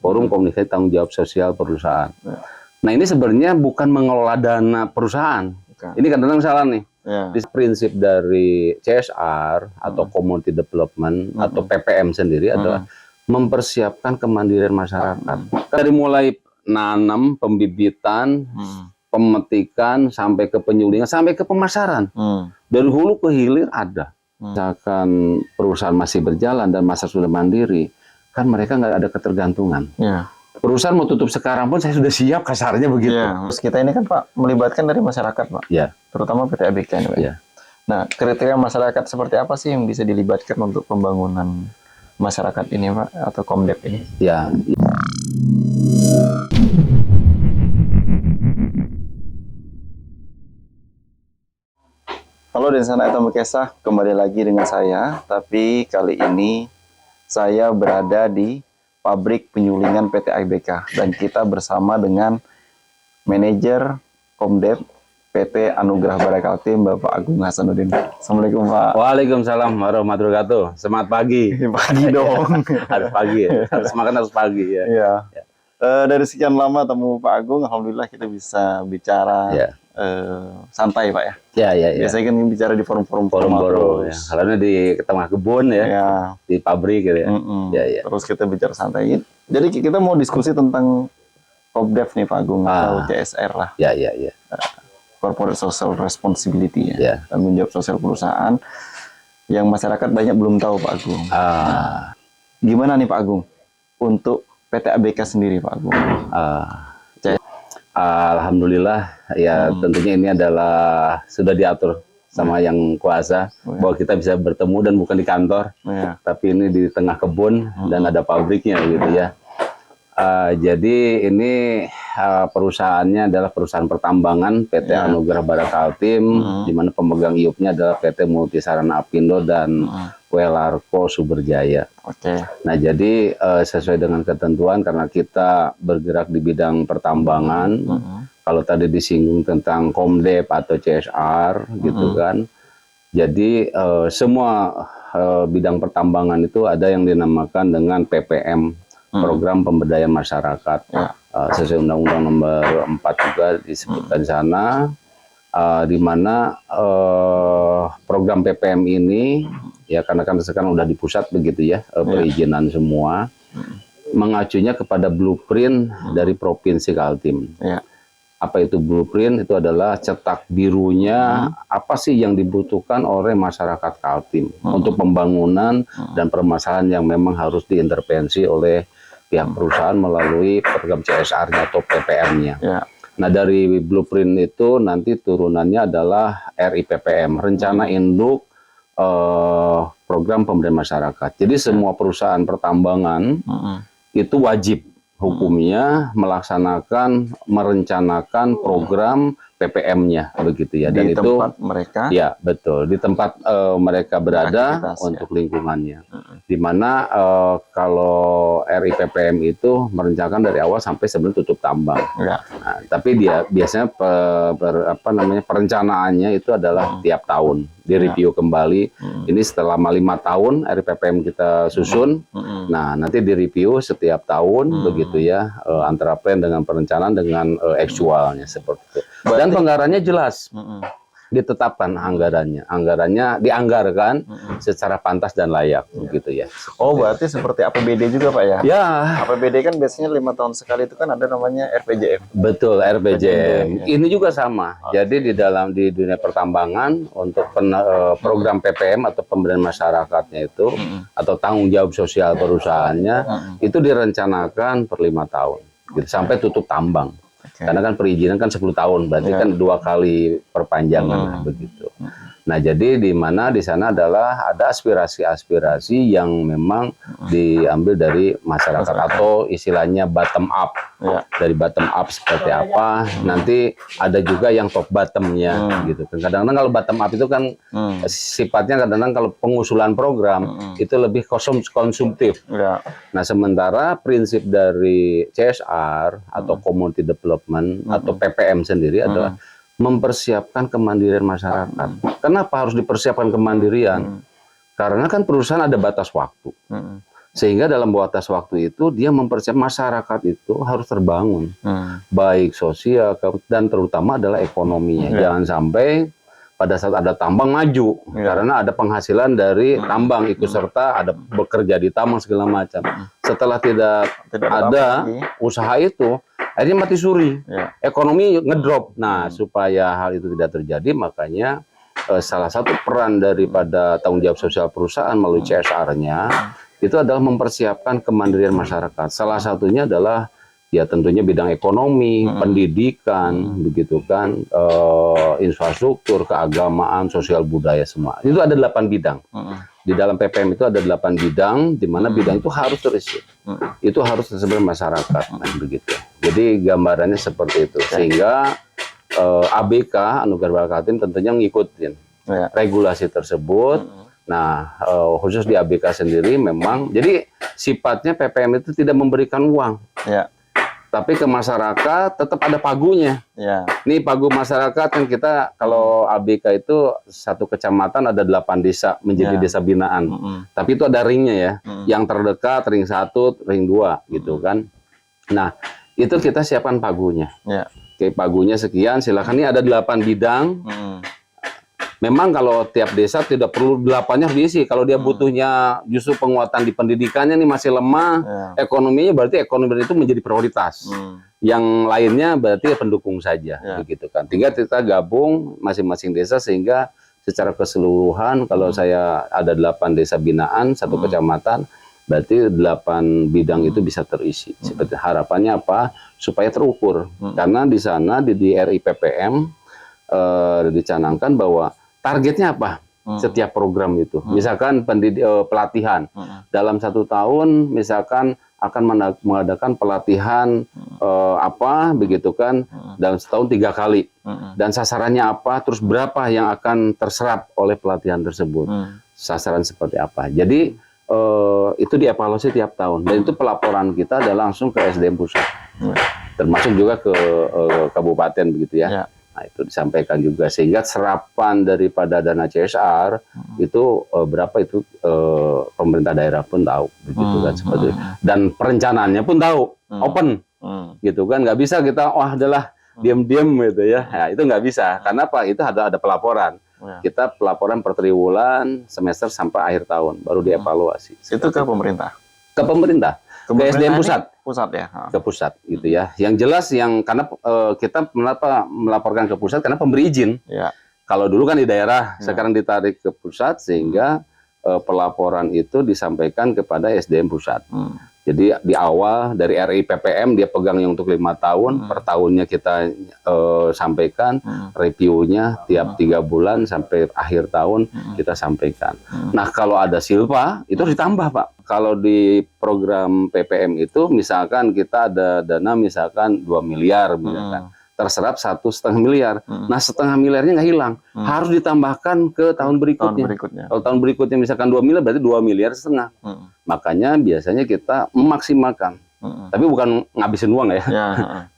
Forum Komunikasi Tanggung Jawab Sosial Perusahaan. Nah ini sebenarnya bukan mengelola dana perusahaan. Ini kadang-kadang salah nih. Di prinsip dari CSR atau Community Development atau PPM sendiri adalah mempersiapkan kemandirian masyarakat. Dari mulai nanam, pembibitan, pemetikan, sampai ke penyulingan, sampai ke pemasaran. Dari hulu ke hilir ada. Misalkan perusahaan masih berjalan dan masa sudah mandiri, kan mereka nggak ada ketergantungan. Perusahaan mau tutup sekarang pun saya sudah siap, kasarnya begitu. Terus kita ini kan Pak melibatkan dari masyarakat Pak, terutama PT ABK ini Pak. Nah kriteria masyarakat seperti apa sih yang bisa dilibatkan untuk pembangunan masyarakat ini Pak, atau Komdep ini? Halo Densana Etamukesa, kembali lagi dengan saya, tapi kali ini saya berada di pabrik penyulingan PT ABK dan kita bersama dengan manajer Komdep PT Anugerah Bara Kaltim Bapak Agung Hasanuddin. Assalamualaikum Pak. Waalaikumsalam warahmatullahi wabarakatuh. Semangat pagi. Pagi dong. Harus pagi ya. Harus pagi ya. Dari sekian lama temu Pak Agung, alhamdulillah kita bisa bicara santai Pak ya. Biasanya kan bicara di forum-forum ya. Karena di tengah kebun ya. Di pabrik gitu ya. Terus kita bicara santai. Jadi kita mau diskusi tentang Komdep nih Pak Agung atau CSR lah. Corporate Social Responsibility tanggung jawab sosial perusahaan yang masyarakat banyak belum tahu Pak Agung. Gimana nih Pak Agung untuk PT ABK sendiri Pak Agung? Alhamdulillah ya, tentunya ini adalah sudah diatur sama yang kuasa bahwa kita bisa bertemu dan bukan di kantor, tapi ini di tengah kebun dan ada pabriknya gitu ya. Jadi ini perusahaannya adalah perusahaan pertambangan PT Anugerah Bara Kaltim, di mana pemegang IUP-nya adalah PT Multisarana Apindo dan Welarko Suberjaya. Nah jadi sesuai dengan ketentuan, karena kita bergerak di bidang pertambangan, kalau tadi disinggung tentang Komdep atau CSR gitu kan, jadi semua bidang pertambangan itu ada yang dinamakan dengan PPM, Program Pemberdayaan Masyarakat. Sesuai Undang-Undang Nomor 4 juga disebutkan di sana, di mana program PPM ini ya, karena kan sekarang udah di pusat begitu ya, perizinan semua, mengacunya kepada blueprint dari Provinsi Kaltim. Apa itu blueprint? Itu adalah cetak birunya apa sih yang dibutuhkan oleh masyarakat Kaltim untuk pembangunan dan permasalahan yang memang harus diintervensi oleh pihak perusahaan melalui program CSR-nya atau PPM-nya. Nah dari blueprint itu nanti turunannya adalah RIPPM, Rencana Induk Program Pemberdayaan Masyarakat. Jadi semua perusahaan pertambangan itu wajib hukumnya melaksanakan, merencanakan program PPM-nya begitu ya. Dan di itu tempat mereka, ya betul, di tempat mereka berada untuk lingkungannya. Dimana kalau RIPPM itu merencanakan dari awal sampai sebelum tutup tambang. Nah, tapi dia biasanya perencanaannya itu adalah tiap tahun direview kembali. Ini setelah 5 tahun RIPPM kita susun. Nah nanti direview setiap tahun begitu ya, antara plan dengan perencanaan dengan aktualnya seperti itu. Dan penggarannya jelas, ditetapkan anggarannya dianggarkan secara pantas dan layak begitu ya. Berarti seperti APBD juga Pak ya? Ya. APBD kan biasanya 5 tahun sekali itu kan ada namanya RPJM. Betul, RPJM. Ini juga sama. Jadi di dunia pertambangan untuk program PPM atau pemberdayaan masyarakatnya itu atau tanggung jawab sosial perusahaannya itu direncanakan per 5 tahun gitu, sampai tutup tambang. Karena kan perizinan kan 10 tahun, berarti kan 2 kali perpanjangan begitu. Nah, jadi di mana di sana adalah ada aspirasi-aspirasi yang memang diambil dari masyarakat atau istilahnya bottom up. Dari bottom up seperti apa, nanti ada juga yang top bottomnya gitu. Kadang-kadang kalau bottom up itu kan sifatnya kadang-kadang kalau pengusulan program itu lebih konsumtif. Nah, sementara prinsip dari CSR atau Community Development atau PPM sendiri adalah mempersiapkan kemandirian masyarakat. Kenapa harus dipersiapkan kemandirian? Karena kan perusahaan ada batas waktu. Sehingga dalam batas waktu itu dia mempersiapkan masyarakat itu harus terbangun, baik sosial dan terutama adalah ekonominya. Jangan sampai pada saat ada tambang maju, karena ada penghasilan dari tambang ikut serta, ada bekerja di tambang segala macam. Setelah tidak ada usaha itu, akhirnya mati suri, ekonomi ngedrop. Nah, supaya hal itu tidak terjadi, makanya salah satu peran daripada tanggung jawab sosial perusahaan melalui CSR-nya itu adalah mempersiapkan kemandirian masyarakat. Salah satunya adalah ya tentunya bidang ekonomi, pendidikan, begitu kan, infrastruktur, keagamaan, sosial budaya semua. Itu ada 8 bidang. Di dalam PPM itu ada 8 bidang, di mana bidang itu harus terisi. Itu harus tersebar masyarakat, nah, begitu. Jadi gambarannya seperti itu, sehingga ABK Anugerah Kaltim tentunya ngikutin regulasi tersebut. Nah, khusus di ABK sendiri memang, jadi sifatnya PPM itu tidak memberikan uang, tapi ke masyarakat tetap ada pagunya. Ini pagu masyarakat kan kita kalau ABK itu satu kecamatan ada 8 desa menjadi desa binaan, tapi itu ada ringnya ya, yang terdekat ring 1, ring 2 gitu kan. Nah, itu kita siapkan pagunya. Oke, pagunya sekian, silakan. Ini ada 8 bidang. Memang kalau tiap desa tidak perlu 8-nya harus diisi. Kalau dia butuhnya justru penguatan di pendidikannya nih masih lemah, ekonominya berarti ekonomi itu menjadi prioritas. Yang lainnya berarti pendukung saja, begitu kan. Tinggal kita gabung masing-masing desa sehingga secara keseluruhan kalau saya ada 8 desa binaan, 1 kecamatan, berarti 8 bidang itu bisa terisi. Seperti harapannya apa? Supaya terukur. Karena di sana di RIPPM dicanangkan bahwa targetnya apa? Setiap program itu. Misalkan pelatihan. Dalam 1 tahun misalkan akan mengadakan pelatihan apa begitu kan, dalam setahun 3 kali. Dan sasarannya apa? Terus berapa yang akan terserap oleh pelatihan tersebut? Sasaran seperti apa? Jadi itu dievaluasi tiap tahun. Dan itu pelaporan kita adalah langsung ke SDM pusat. Termasuk juga ke kabupaten begitu ya. Nah, itu disampaikan juga sehingga serapan daripada dana CSR itu berapa itu pemerintah daerah pun tahu, begitu kan seperti itu. Dan perencanaannya pun tahu, open, gitu kan. Nggak bisa kita adalah diam-diam gitu ya. Nah, itu nggak bisa. Karena apa? Itu ada pelaporan. Kita pelaporan per triwulan, semester sampai akhir tahun baru dievaluasi. Itu ke pemerintah. Ke pemerintah. Ke SDM pusat. Pusat ya. Ke pusat gitu ya. Yang jelas karena kita kenapa melaporkan ke pusat karena pemberi izin. Kalau dulu kan di daerah, sekarang ditarik ke pusat sehingga pelaporan itu disampaikan kepada SDM pusat. Jadi di awal dari RIPPM dia pegang yang untuk 5 tahun, per tahunnya kita sampaikan, reviewnya tiap 3 bulan sampai akhir tahun kita sampaikan. Nah kalau ada silpa itu harus ditambah Pak. Kalau di program PPM itu misalkan kita ada dana misalkan 2 miliar misalkan. Terserap 1,5 miliar. Nah 1,5 miliarnya nggak hilang, harus ditambahkan ke tahun berikutnya. Kalau tahun berikutnya misalkan 2 miliar berarti 2,5 miliar. Makanya biasanya kita memaksimalkan, tapi bukan ngabisin uang ya.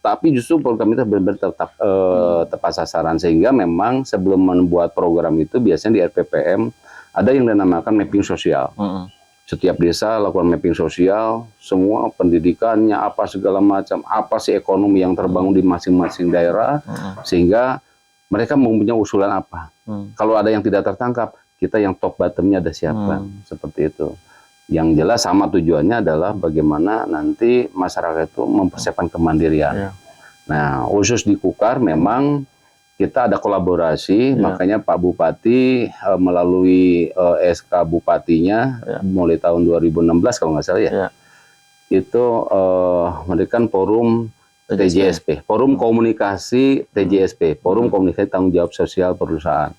Tapi justru program itu benar-benar tepat sasaran sehingga memang sebelum membuat program itu biasanya di RPPM ada yang dinamakan mapping sosial. Setiap desa lakukan mapping sosial, semua pendidikannya apa segala macam, apa sih ekonomi yang terbangun di masing-masing daerah, sehingga mereka mempunyai usulan apa. Kalau ada yang tidak tertangkap, kita yang top bottomnya ada siapa, seperti itu. Yang jelas sama tujuannya adalah bagaimana nanti masyarakat itu mempersiapkan kemandirian. Nah, khusus di Kukar memang kita ada kolaborasi, makanya Pak Bupati melalui SK Bupatinya mulai tahun 2016 kalau nggak salah ya, itu memberikan forum TJSP, forum komunikasi TJSP, forum komunikasi tanggung jawab sosial perusahaan.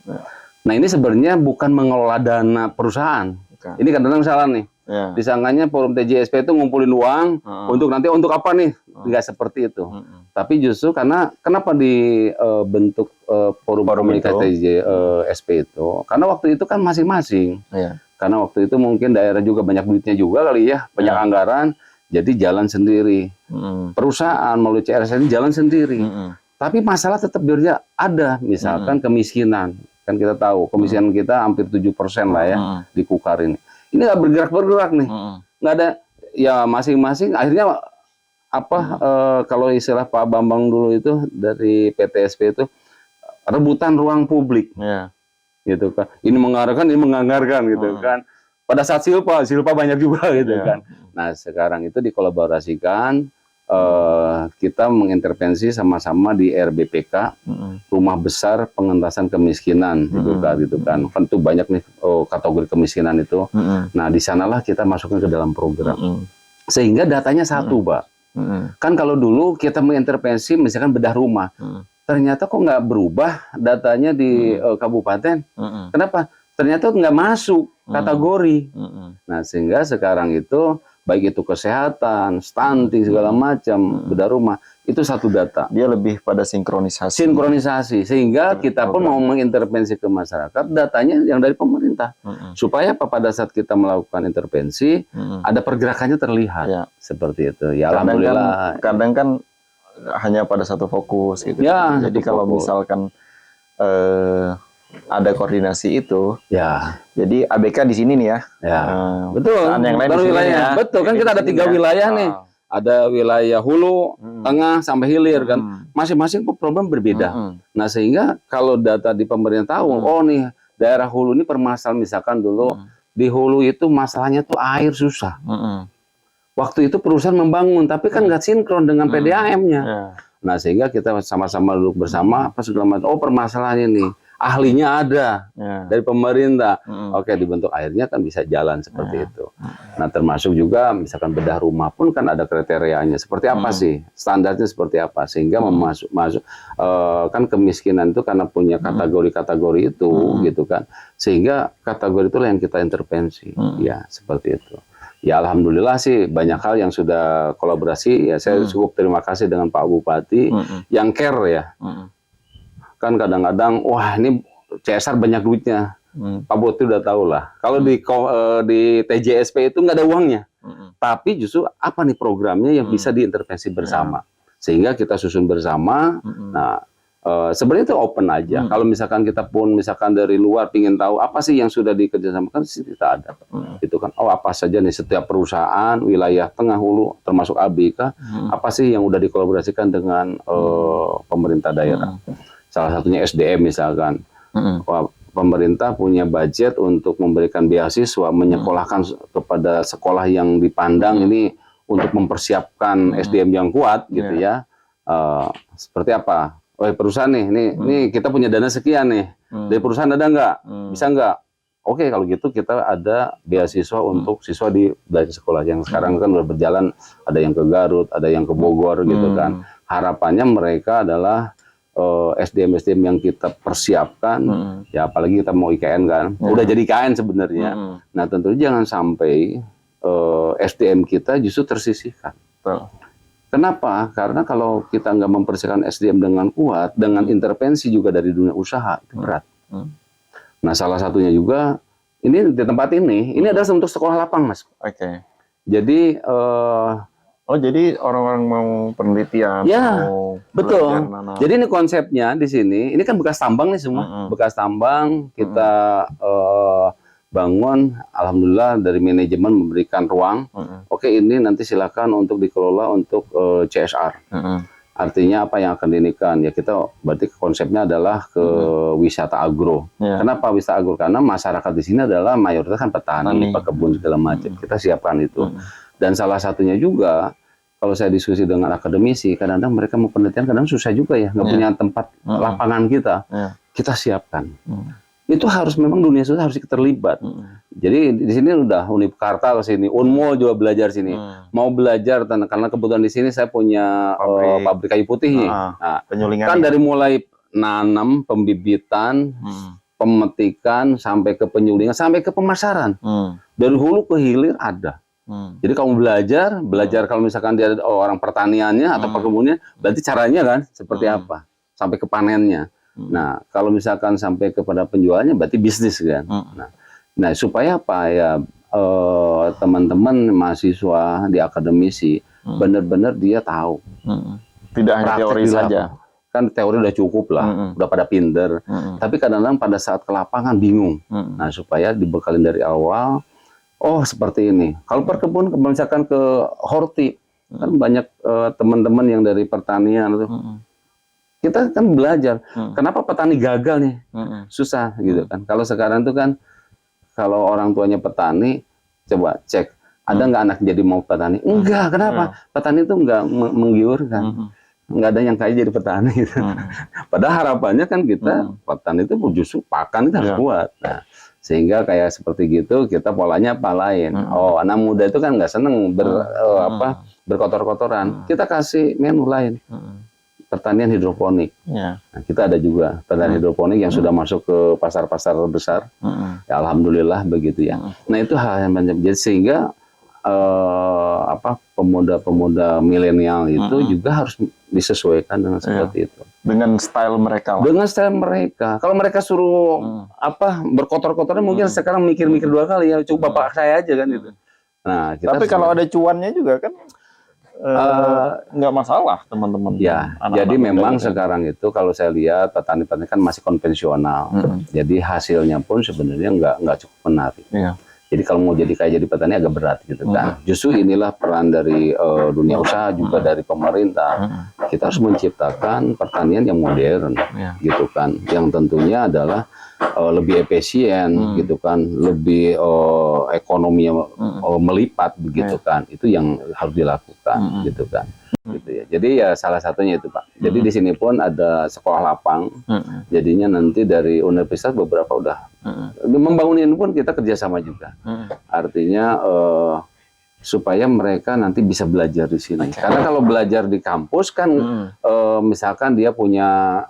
Nah ini sebenarnya bukan mengelola dana perusahaan, ini kadang-kadang salah nih. Disangkanya forum TJSP itu ngumpulin uang untuk nanti untuk apa nih? Nggak seperti itu. Tapi justru karena kenapa dibentuk forum komunikasi TJSP itu? Karena waktu itu kan masing-masing. Karena waktu itu mungkin daerah juga banyak duitnya juga kali ya, banyak anggaran, jadi jalan sendiri. Perusahaan melalui CSR jalan sendiri. Tapi masalah tetap biarnya ada, misalkan kemiskinan. Kan kita tahu kemiskinan kita hampir 7% lah ya di Kukar ini. Ini nggak bergerak-bergerak nih, nggak ada. Ya masing-masing akhirnya apa kalau istilah Pak Bambang dulu itu dari PTSP itu rebutan ruang publik, gitu kan. Ini menganggarkan, ini menganggarkan, gitu kan. Pada saat Silpa banyak juga, gitu kan. Nah sekarang itu dikolaborasikan, kita mengintervensi sama-sama di RBPK, Rumah Besar Pengentasan Kemiskinan, gitu kan. Tentu banyak nih kategori kemiskinan itu. Nah di sanalah kita masukkan ke dalam program, sehingga datanya satu, Pak. Kan kalau dulu kita mengintervensi, misalkan bedah rumah, ternyata kok nggak berubah datanya di kabupaten. Kenapa? Ternyata nggak masuk kategori. Nah sehingga sekarang itu baik itu kesehatan, stunting segala macam, bedah rumah, itu satu data. Dia lebih pada sinkronisasi. Sinkronisasi, sehingga kita pun mau mengintervensi ke masyarakat, datanya yang dari pemerintah. Supaya pada saat kita melakukan intervensi, ada pergerakannya terlihat. Seperti itu. Ya alhamdulillah. Kadang kan hanya pada satu fokus gitu. Ya, jadi kalau misalkan ada koordinasi itu, jadi ABK di sini nih ya. Betul. Yang lain wilayah. Betul kan kita ada 3 wilayah nih. Ada wilayah hulu, tengah sampai hilir kan. Masing-masing problem berbeda. Nah sehingga kalau data di pemerintah tahu, oh nih daerah hulu ini permasalahan, misalkan dulu di hulu itu masalahnya tuh air susah. Waktu itu perusahaan membangun, tapi kan nggak sinkron dengan PDAM-nya. Nah sehingga kita sama-sama duduk bersama, apa segala macam. Oh permasalahannya nih. Ahlinya ada dari pemerintah, oke dibentuk, akhirnya kan bisa jalan seperti itu. Nah termasuk juga misalkan bedah rumah pun kan ada kriterianya seperti apa sih, standarnya seperti apa, sehingga masuk kan kemiskinan itu karena punya kategori-kategori itu, gitu kan, sehingga kategori itulah yang kita intervensi, ya seperti itu. Ya alhamdulillah sih banyak hal yang sudah kolaborasi, ya saya cukup terima kasih dengan Pak Bupati yang care ya. Kan kadang-kadang wah ini CSR banyak duitnya, Pak Bupati udah tahu lah. Kalau di TJSP itu nggak ada uangnya, tapi justru apa nih programnya yang bisa diintervensi bersama, sehingga kita susun bersama. Nah sebenarnya itu open aja. Kalau misalkan kita pun misalkan dari luar ingin tahu apa sih yang sudah dikerjasamakan, sih kita ada. Itu kan, oh apa saja nih setiap perusahaan wilayah tengah hulu termasuk ABK, apa sih yang udah dikolaborasikan dengan pemerintah daerah. Salah satunya SDM misalkan, pemerintah punya budget untuk memberikan beasiswa, menyekolahkan kepada sekolah yang dipandang ini untuk mempersiapkan SDM yang kuat, gitu ya. Seperti apa? Oh perusahaan nih, ini kita punya dana sekian nih, dari perusahaan ada nggak? Bisa nggak? Oke kalau gitu kita ada beasiswa untuk siswa di belajar sekolah yang sekarang kan udah berjalan, ada yang ke Garut, ada yang ke Bogor, gitu kan. Harapannya mereka adalah SDM yang kita persiapkan, ya apalagi kita mau IKN kan, udah jadi IKN sebenarnya. Nah tentunya jangan sampai SDM kita justru tersisihkan. Kenapa? Karena kalau kita nggak mempersiapkan SDM dengan kuat, dengan intervensi juga dari dunia usaha, itu berat. Nah salah satunya juga, ini di tempat ini adalah untuk sekolah lapang, Mas. Jadi oh jadi orang-orang mau penelitian, mau betul. Jadi ini konsepnya di sini, ini kan bekas tambang nih semua, bekas tambang kita bangun, alhamdulillah dari manajemen memberikan ruang. Oke ini nanti silakan untuk dikelola untuk CSR. Artinya apa yang akan diinikan? Ya kita berarti konsepnya adalah ke wisata agro. Kenapa wisata agro? Karena masyarakat di sini adalah mayoritas kan petani, pekebun segala macam. Kita siapkan itu. Dan salah satunya juga, kalau saya diskusi dengan akademisi, kadang-kadang mereka mau penelitian, kadang susah juga ya, nggak punya tempat lapangan kita. Kita siapkan. Itu harus memang dunia usaha harus terlibat. Jadi di sini udah Unikarta ke sini, Unmul juga belajar sini. Mau belajar karena kebetulan di sini saya punya pabrik kayu putih nih. Nah, kan dari mulai nanam, pembibitan, pemetikan sampai ke penyulingan, sampai ke pemasaran. Dari hulu ke hilir ada. Jadi kamu belajar kalau misalkan dia ada orang pertaniannya atau perkebunnya, berarti caranya kan seperti apa sampai ke panennya. Nah kalau misalkan sampai kepada penjualnya, berarti bisnis kan. Nah supaya apa ya teman-teman mahasiswa di akademisi benar-benar dia tahu. Tidak hanya teori saja. Kan teori udah cukup lah, udah pada pinter. Tapi kadang-kadang pada saat ke lapangan bingung. Nah supaya dibekalin dari awal. oh seperti ini. Kalau perkebun, misalkan ke horti, kan banyak teman-teman yang dari pertanian tuh. Kita kan belajar, kenapa petani gagal nih, susah gitu kan. Kalau sekarang tuh kan, kalau orang tuanya petani, coba cek, ada nggak anak jadi mau petani? Enggak, kenapa? Petani itu nggak menggiurkan. Nggak ada yang kaya jadi petani gitu. Padahal harapannya kan kita petani itu justru pakan kita harus kuat. Nah, sehingga kayak seperti gitu kita polanya apa lain. Oh, anak muda itu kan nggak seneng berkotor-kotoran. Kita kasih menu lain. Pertanian hidroponik. Nah, kita ada juga pertanian hidroponik yang sudah masuk ke pasar-pasar besar. Ya, alhamdulillah begitu ya. Nah, itu hal yang banyak. Jadi sehingga pemuda-pemuda milenial itu juga harus disesuaikan dengan seperti itu. Dengan style mereka. Dengan style mereka. Kalau mereka suruh berkotor-kotoran, mungkin sekarang mikir-mikir 2 kali ya. Coba bapak saya aja kan gitu. Nah, tapi kalau ada cuannya juga kan nggak masalah teman-teman. Ya, jadi memang sekarang itu kalau saya lihat petani-petani kan masih konvensional. Jadi hasilnya pun sebenarnya nggak cukup menarik. Jadi kalau mau jadi kaya jadi petani agak berat gitu kan. Justru inilah peran dari dunia usaha juga dari pemerintah. Kita harus menciptakan pertanian yang modern gitu kan. Yang tentunya adalah lebih efisien gitu kan, lebih ekonominya melipat begitu kan. Itu yang harus dilakukan gitu kan. Gitu ya. Jadi ya salah satunya itu Pak. Jadi di sini pun ada sekolah lapang. Jadinya nanti dari universitas beberapa udah membangun ini pun kita kerjasama juga. Artinya supaya mereka nanti bisa belajar di sini. Karena kalau belajar di kampus kan misalkan dia punya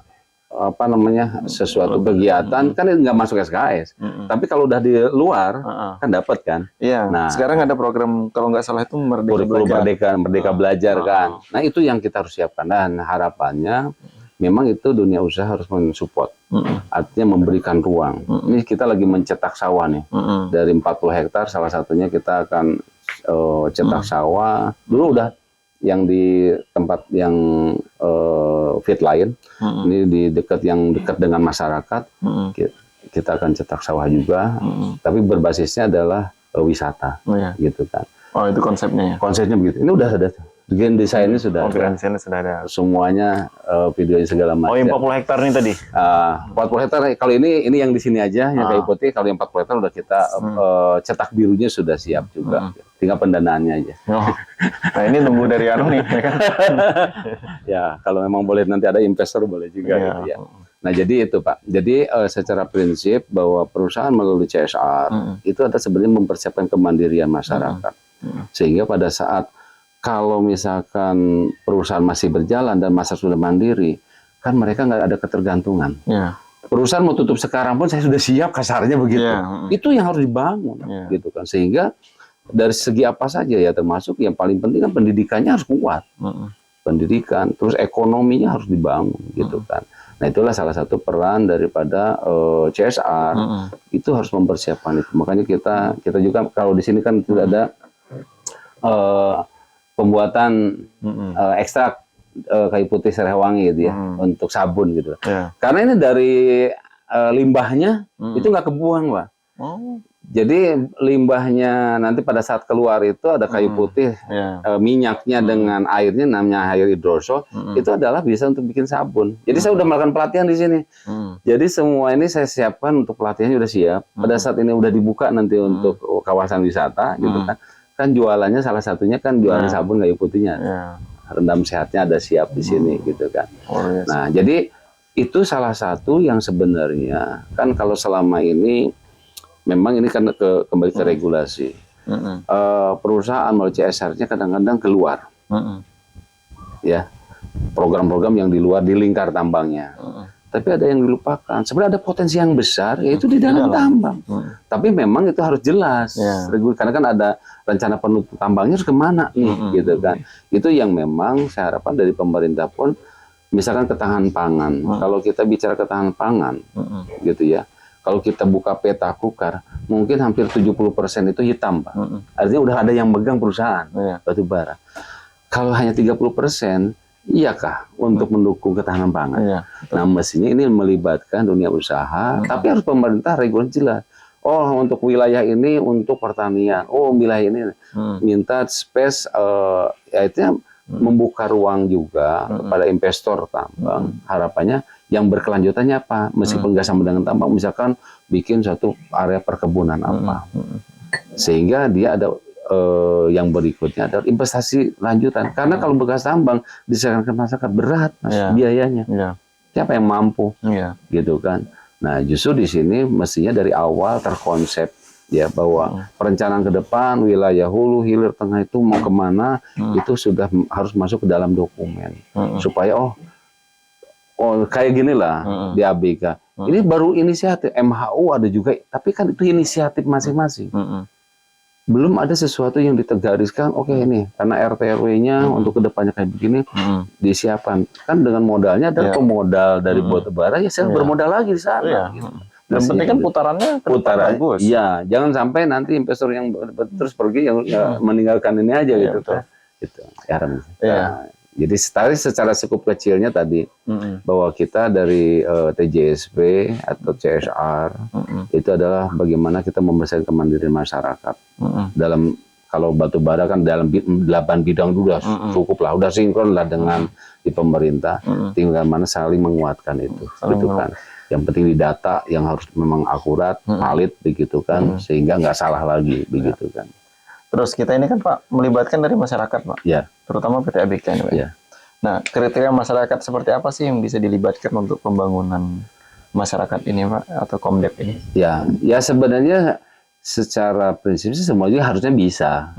sesuatu kegiatan kan nggak masuk SKS. Tapi kalau udah di luar kan dapat kan. Iya. Nah, sekarang ada program kalau nggak salah itu Merdeka Belajar kan. Nah, itu yang kita harus siapkan dan harapannya memang itu dunia usaha harus mensupport. Artinya memberikan ruang. Ini kita lagi mencetak sawah nih. Dari 40 hektar salah satunya kita akan cetak sawah. Dulu udah yang di tempat yang fit lain, ini di dekat dengan masyarakat, kita akan cetak sawah juga, tapi berbasisnya adalah wisata, gitu kan. Oh, itu konsepnya ya? Konsepnya begitu. Ini udah ada. Gen desainnya sudah desainnya sudah ada. Semuanya videonya segala macam. Oh, yang 40 hektar nih tadi? 40 hektar, kalau ini yang di sini aja, yang kayu putih. Kalau yang 40 hektar udah kita cetak birunya sudah siap juga. Tinggal pendanaannya aja. Nah, ini nunggu dari Anu nih. Ya, kalau memang boleh nanti ada investor boleh juga. Gitu ya. Nah, jadi itu Pak. Jadi secara prinsip bahwa perusahaan melalui CSR itu ada sebenarnya mempersiapkan kemandirian masyarakat. Sehingga pada saat kalau misalkan perusahaan masih berjalan dan masyarakat sudah mandiri, kan mereka nggak ada ketergantungan. Perusahaan mau tutup sekarang pun saya sudah siap, kasarnya begitu. Itu yang harus dibangun, gitu kan. Sehingga dari segi apa saja ya, termasuk yang paling penting kan pendidikannya harus kuat. Pendidikan, terus ekonominya harus dibangun, gitu kan. Nah, itulah salah satu peran daripada CSR. Itu harus mempersiapkan itu. Makanya kita juga kalau di sini kan sudah ada pembuatan ekstrak kayu putih serai wangi gitu ya, untuk sabun gitu. Karena ini dari limbahnya itu nggak kebuang, Pak. Jadi limbahnya nanti pada saat keluar itu ada kayu putih, minyaknya dengan airnya namanya air hidrosol, itu adalah bisa untuk bikin sabun. Jadi saya udah melakukan pelatihan di sini. Jadi semua ini saya siapkan untuk pelatihannya udah siap. Pada saat ini udah dibuka nanti untuk kawasan wisata gitu kan. Kan jualannya salah satunya kan jualan sabun kayu putihnya. Rendam sehatnya ada siap di sini gitu kan. Nah, jadi itu salah satu yang sebenarnya kan kalau selama ini memang ini kan kembali ke regulasi. Perusahaan melalui CSR-nya kadang-kadang keluar. Ya. Program-program yang di luar di lingkar tambangnya. Tapi ada yang dilupakan. Sebenarnya ada potensi yang besar yaitu di dalam tambang. Tapi memang itu harus jelas. Karena kan ada rencana penutup tambangnya harus kemana nih, gitu kan. Itu yang memang saya harapkan dari pemerintah pun, misalkan ketahanan pangan. Kalau kita bicara ketahanan pangan, gitu ya. Kalau kita buka peta kukar, mungkin hampir 70% itu hitam, Pak. Artinya udah ada yang megang perusahaan batu bara. Kalau hanya 30%, iyakah untuk mendukung ketahanan pangan? Nah, mestinya ini melibatkan dunia usaha, tapi harus pemerintah regulasi jelas. Oh, untuk wilayah ini untuk pertanian. Oh, wilayah ini minta space, ya itu membuka ruang juga kepada investor tambang. Harapannya yang berkelanjutannya apa? Meskipun nggak sama dengan tambang, misalkan bikin suatu area perkebunan apa, sehingga dia ada yang berikutnya adalah investasi lanjutan. Karena kalau bekas tambang diserahkan ke masyarakat berat, Mas, biayanya. Siapa yang mampu, gitu kan? Nah, justru di sini mestinya dari awal terkonsep ya bahwa perencanaan ke depan wilayah hulu, hilir, tengah itu mau kemana itu sudah harus masuk ke dalam dokumen supaya oh kayak gini lah di ABK. Ini baru inisiatif MHU ada juga, tapi kan itu inisiatif masing-masing. Belum ada sesuatu yang ditegariskan. Oke, ini karena RT/RW-nya untuk kedepannya kayak begini disiapkan. Kan dengan modalnya ada pemodal dari batubara ya saya bermodal lagi di sana. Gitu. Yang penting kan putarannya bagus. Iya, jangan sampai nanti investor yang terus pergi yang meninggalkan ini aja gitu kan. Gitu. Nah, jadi secara cukup kecilnya tadi bahwa kita dari TJSP atau CSR itu adalah bagaimana kita membesarkan kemandirian masyarakat dalam kalau batu bara kan dalam 8 bidang sudah cukup lah, udah sinkron lah dengan di pemerintah. Tinggal mana saling menguatkan itu, gitu kan. Yang penting di data yang harus memang akurat, valid begitu kan, sehingga nggak salah lagi begitu kan. Terus kita ini kan Pak melibatkan dari masyarakat Pak, terutama PT ABK ini Pak. Nah, kriteria masyarakat seperti apa sih yang bisa dilibatkan untuk pembangunan masyarakat ini Pak atau Komdep ini? Ya sebenarnya secara prinsip sih semuanya harusnya bisa.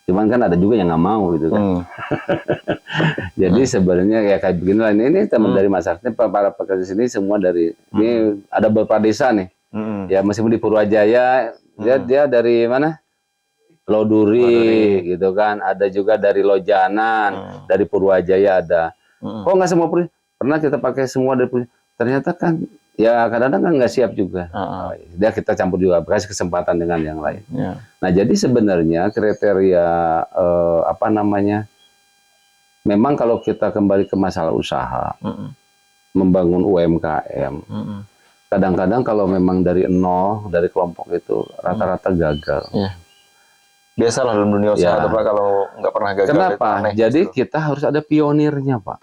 Cuman kan ada juga yang nggak mau gitu kan. Jadi sebenarnya ya kayak beginilah ini teman dari masyarakatnya para pekerja sini semua dari ini ada beberapa desa nih. Ya meskipun di Purwajaya dia dari mana? Loduri gitu kan. Ada juga dari Lojanan, dari Purwajaya ada. Kok nggak semua pernah kita pakai semua dari ternyata kan ya kadang-kadang kan nggak siap juga. Dia kita campur juga, kasih kesempatan dengan yang lain. Nah jadi sebenarnya kriteria apa namanya, memang kalau kita kembali ke masalah usaha, membangun UMKM, kadang-kadang kalau memang dari nol, dari kelompok itu rata-rata gagal. Biasalah dalam dunia usaha Pak kalau nggak pernah gagal. Kenapa? Jadi kita harus ada pionirnya Pak.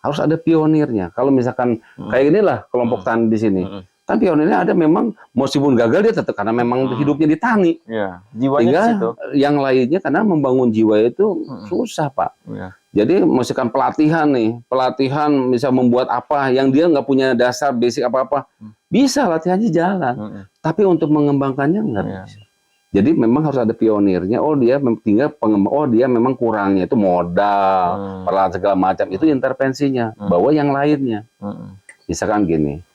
Harus ada pionirnya. Kalau misalkan kayak inilah kelompok tani di sini, kan pionirnya ada memang meskipun gagal dia tetap karena memang hidupnya di tani. Jiwanya di situ. Yang lainnya karena membangun jiwa itu susah Pak. Jadi misalkan pelatihan nih, pelatihan bisa membuat apa yang dia nggak punya dasar basic apa-apa, bisa latihannya jalan. Tapi untuk mengembangkannya nggak bisa. Jadi memang harus ada pionirnya. Oh dia tinggal oh dia memang kurangnya itu modal, peralatan segala macam itu intervensinya. Bawa yang lainnya. Misalkan gini,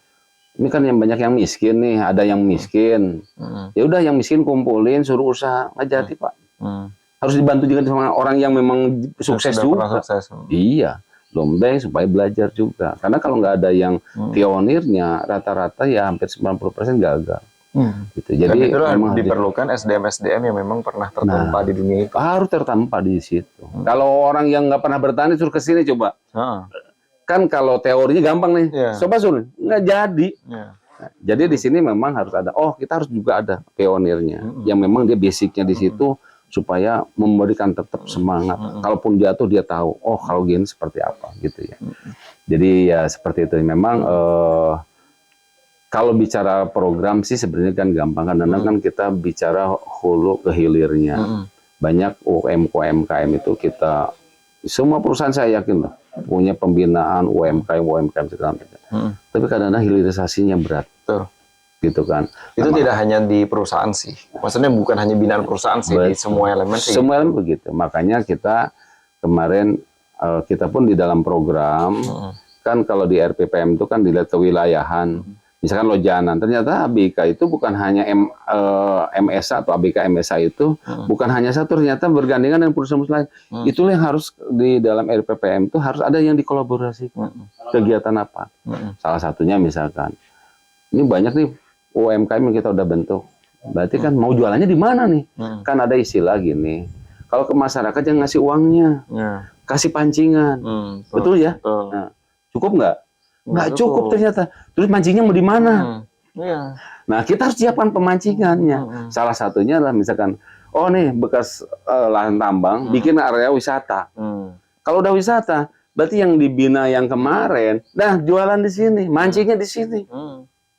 ini kan yang banyak yang miskin nih, ada yang miskin. Ya udah yang miskin kumpulin, suruh usaha, nggak jadi Pak. Harus dibantu juga sama orang yang memang sukses juga. Iya, lombeng supaya belajar juga. Karena kalau nggak ada yang pionirnya, rata-rata ya hampir 90% gagal. Gitu. Jadi memang diperlukan SDM yang memang pernah tertempa di dunia itu. Harus tertempa di situ. Kalau orang yang nggak pernah bertani suruh ke sini coba. Kan kalau teorinya gampang nih. Coba suruh nggak jadi. Nah, jadi di sini memang harus ada. Oh kita harus juga ada pionirnya yang memang dia basicnya di situ supaya memberikan tetap semangat. Kalaupun jatuh dia tahu. Oh kalau gini seperti apa gitu ya. Jadi ya seperti itu memang. Kalau bicara program sih sebenarnya kan gampang karena kan kita bicara hulu ke hilirnya. Banyak UMKM itu kita semua perusahaan saya yakin lah punya pembinaan UMKM segala macam. Tapi kadang-kadang hilirisasinya berat. Gitu kan. Itu tidak hanya di perusahaan sih. Maksudnya bukan hanya binaan perusahaan sih, di semua elemen sih. Semua elemen begitu. Makanya kita kemarin kita pun di dalam program kan kalau di RPPM itu kan dilihat kewilayahan. Misalkan Lojanan, ternyata ABK itu bukan hanya MSA atau ABK MSA itu bukan hanya satu, ternyata bergandengan dengan perusahaan lain. Itulah yang harus di dalam RPPM itu harus ada yang dikolaborasikan. Kegiatan apa? Salah satunya misalkan, ini banyak nih UMKM yang kita udah bentuk. Berarti kan mau jualannya di mana nih? Kan ada istilah gini, kalau ke masyarakat yang ngasih uangnya, kasih pancingan. Betul ya? Nah, cukup nggak? Nggak cukup ternyata. Terus mancingnya mau di mana? Iya. Nah, kita harus siapkan pemancingannya. Salah satunya adalah misalkan, oh nih bekas lahan tambang, bikin area wisata. Kalau udah wisata, berarti yang dibina yang kemarin, dah jualan di sini, mancingnya di sini.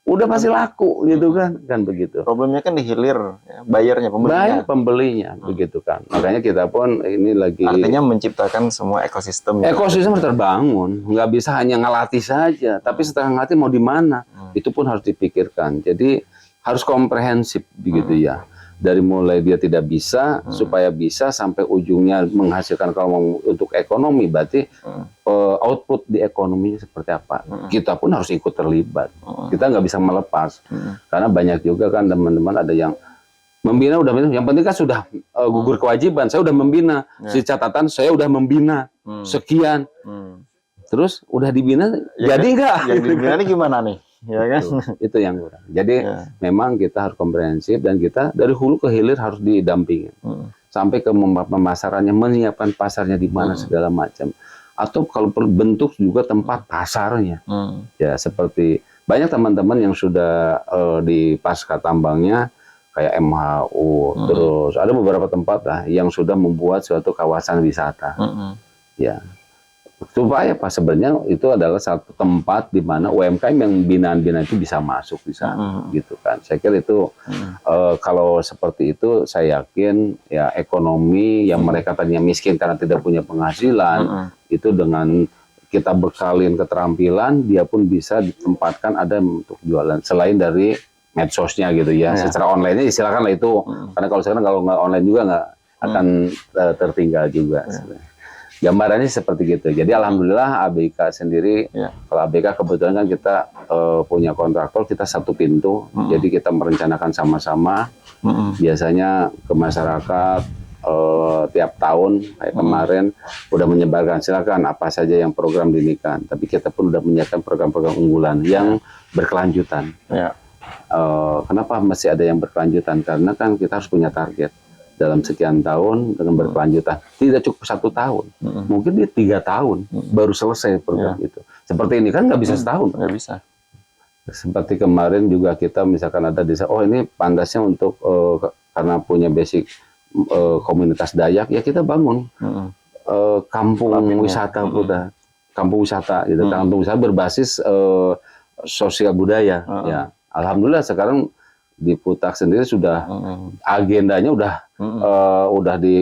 Udah pasti laku gitu kan begitu. Problemnya kan di hilir, ya, bayarnya, pembelinya. Bayar pembelinya begitu kan. Makanya kita pun ini lagi. Artinya menciptakan semua ekosistem. Ekosistem harus terbangun, nggak bisa hanya ngelatih saja. Tapi setelah ngelatih mau di mana, itu pun harus dipikirkan. Jadi harus komprehensif begitu ya. Dari mulai dia tidak bisa, supaya bisa sampai ujungnya menghasilkan. Kalau mau untuk ekonomi, berarti output di ekonominya seperti apa. Kita pun harus ikut terlibat. Kita nggak bisa melepas. Karena banyak juga kan teman-teman ada yang membina udah, yang penting kan sudah gugur kewajiban. Saya udah membina, si catatan saya udah membina sekian. Terus udah dibina, ya, jadi nggak? Yang dibina ini gimana nih? Ya kan? Itu yang kurang. Jadi memang kita harus komprehensif dan kita dari hulu ke hilir harus didampingi. Sampai ke pemasarannya, menyiapkan pasarnya di mana segala macam. Atau kalau bentuk juga tempat pasarnya. Ya seperti banyak teman-teman yang sudah di pasca tambangnya kayak MHU, terus ada beberapa tempat lah yang sudah membuat suatu kawasan wisata. Ya. Supaya apa sebenarnya itu adalah satu tempat di mana UMKM yang binaan-binaan itu bisa masuk di sana gitu kan. Saya kira itu kalau seperti itu saya yakin ya ekonomi yang mereka tadinya miskin karena tidak punya penghasilan itu dengan kita bekalin keterampilan dia pun bisa ditempatkan ada untuk jualan selain dari medsosnya gitu ya. Secara online-nya silakan lah itu. Karena kalau sekarang kalau nggak online juga nggak akan tertinggal juga. Gambarannya seperti gitu. Jadi alhamdulillah ABK sendiri, kalau ABK kebetulan kan kita punya kontraktor, kita satu pintu, jadi kita merencanakan sama-sama. Biasanya ke masyarakat tiap tahun kayak kemarin udah menyebarkan silakan apa saja yang program dinikan. Tapi kita pun udah menyiapkan program-program unggulan yang berkelanjutan. Kenapa masih ada yang berkelanjutan? Karena kan kita harus punya target. Dalam sekian tahun dengan berkelanjutan. Tidak cukup 1 tahun. Mungkin dia 3 tahun baru selesai program itu. Seperti ini kan nggak bisa setahun. Nggak bisa. Seperti kemarin juga kita misalkan ada desa, oh ini pandasnya untuk karena punya basic komunitas Dayak, ya kita bangun kampung wisata Buddha. Kampung wisata gitu. Kampung wisata berbasis sosial budaya. Ya, alhamdulillah sekarang di Putak sendiri sudah agendanya udah di